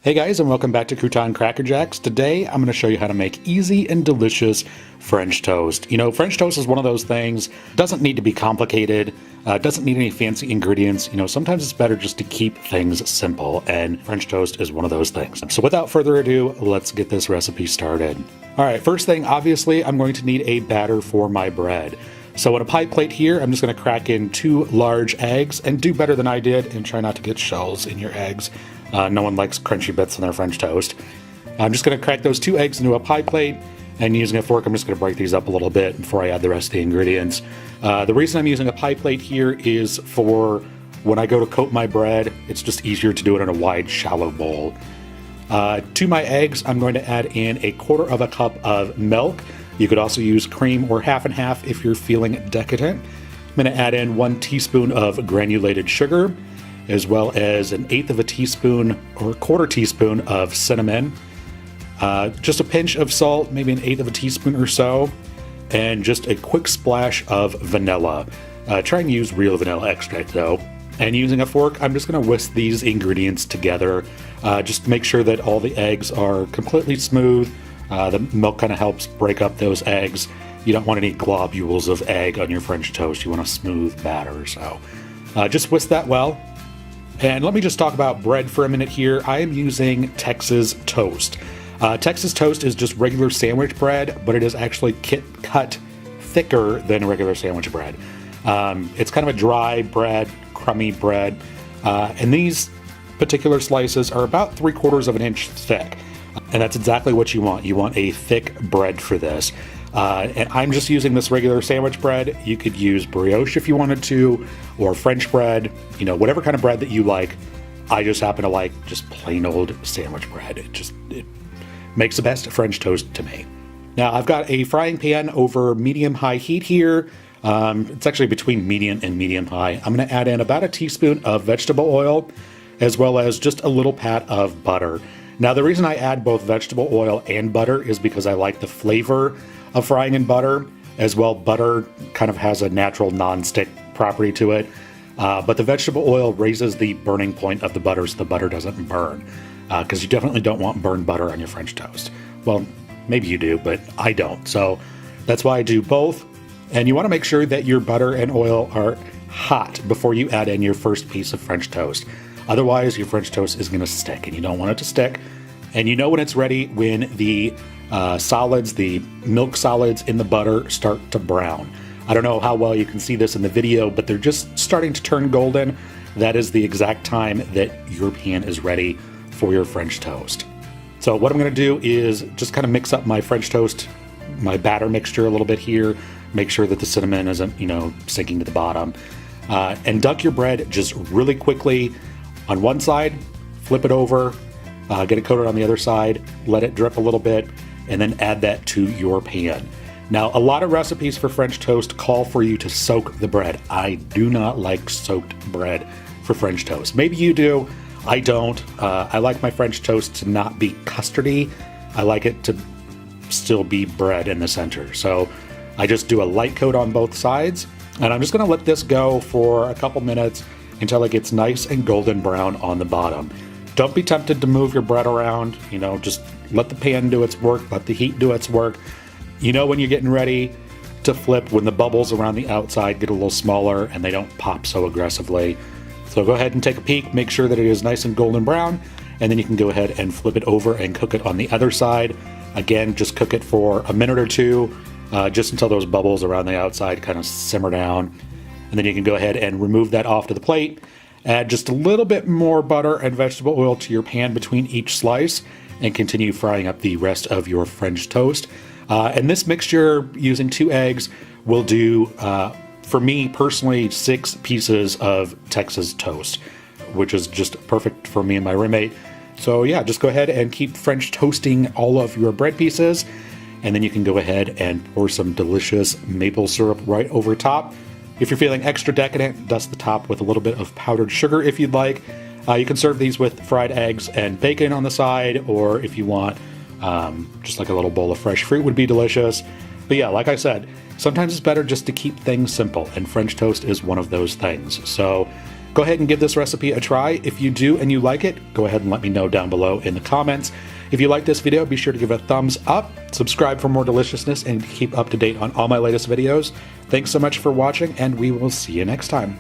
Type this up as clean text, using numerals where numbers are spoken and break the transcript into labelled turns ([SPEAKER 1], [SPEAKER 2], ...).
[SPEAKER 1] Hey guys, and welcome back to Crouton Cracker Jacks. Today I'm going to show you how to make easy and delicious French toast. You know, French toast is one of those things, doesn't need to be complicated, doesn't need any fancy ingredients. You know, sometimes it's better just to keep things simple, and French toast is one of those things. So without further ado, let's get this recipe started. All right, first thing, obviously, I'm going to need a batter for my bread. So on a pie plate here, I'm just going to crack in 2 large eggs, and do better than I did and try not to get shells in your eggs. No one likes crunchy bits in their French toast. I'm just going to crack those 2 eggs into a pie plate, and using a fork, I'm just going to break these up a little bit before I add the rest of the ingredients. The reason I'm using a pie plate here is for when I go to coat my bread, it's just easier to do it in a wide, shallow bowl. To my eggs, I'm going to add in 1/4 cup of milk. You could also use cream or half and half if you're feeling decadent. I'm going to add in 1 teaspoon of granulated sugar, as well as 1/8 teaspoon or 1/4 teaspoon of cinnamon, just a pinch of salt, maybe 1/8 teaspoon or so, and just a quick splash of vanilla. Try and use real vanilla extract though. And using a fork, I'm just going to whisk these ingredients together. Just make sure that all the eggs are completely smooth. The milk kind of helps break up those eggs. You don't want any globules of egg on your French toast. You want a smooth batter, so just whisk that well. And let me just talk about bread for a minute here. I am using Texas Toast. Texas Toast is just regular sandwich bread, but it is actually cut thicker than regular sandwich bread. It's kind of a dry bread, crummy bread, and these particular slices are about 3/4 of an inch thick. And that's exactly what you want. You want a thick bread for this. And I'm just using this regular sandwich bread. You could use brioche if you wanted to, or French bread, you know, whatever kind of bread that you like. I just happen to like just plain old sandwich bread. It makes the best French toast to me. Now I've got a frying pan over medium-high heat here. It's actually between medium and medium-high. I'm going to add in about 1 teaspoon of vegetable oil, as well as just a little pat of butter. Now the reason I add both vegetable oil and butter is because I like the flavor of frying in butter. As well, butter kind of has a natural non-stick property to it, but the vegetable oil raises the burning point of the butter so the butter doesn't burn, because you definitely don't want burned butter on your French toast. Well, maybe you do, but I don't, so that's why I do both. And you want to make sure that your butter and oil are hot before you add in your first piece of French toast. Otherwise, your French toast is going to stick, and you don't want it to stick. And you know when it's ready when the solids, the milk solids in the butter start to brown. I don't know how well you can see this in the video, but they're just starting to turn golden. That is the exact time that your pan is ready for your French toast. So what I'm going to do is just kind of mix up my French toast, my batter mixture a little bit here. Make sure that the cinnamon isn't, you know, sinking to the bottom. And dunk your bread just really quickly on one side, flip it over, get it coated on the other side, let it drip a little bit, and then add that to your pan. Now, a lot of recipes for French toast call for you to soak the bread. I do not like soaked bread for French toast. Maybe you do, I don't. I like my French toast to not be custardy. I like it to still be bread in the center. So I just do a light coat on both sides, and I'm just gonna let this go for a couple minutes until it gets nice and golden brown on the bottom. Don't be tempted to move your bread around, you know, just let the pan do its work, let the heat do its work. You know when you're getting ready to flip, when the bubbles around the outside get a little smaller and they don't pop so aggressively. So go ahead and take a peek, make sure that it is nice and golden brown, and then you can go ahead and flip it over and cook it on the other side. Again, just cook it for a minute or two, just until those bubbles around the outside kind of simmer down. And then you can go ahead and remove that off to the plate. Add just a little bit more butter and vegetable oil to your pan between each slice, and continue frying up the rest of your French toast. And this mixture, using 2 eggs, will do, for me personally, 6 pieces of Texas toast, which is just perfect for me and my roommate. So yeah, just go ahead and keep French toasting all of your bread pieces, and then you can go ahead and pour some delicious maple syrup right over top. If you're feeling extra decadent, dust the top with a little bit of powdered sugar if you'd like. You can serve these with fried eggs and bacon on the side, or if you want, just like a little bowl of fresh fruit would be delicious. But yeah, like I said, sometimes it's better just to keep things simple, and French toast is one of those things. So Go ahead and give this recipe a try. If you do and you like it, go ahead and let me know down below in the comments. If you like this video, be sure to give it a thumbs up, subscribe for more deliciousness, and keep up to date on all my latest videos. Thanks so much for watching, and we will see you next time.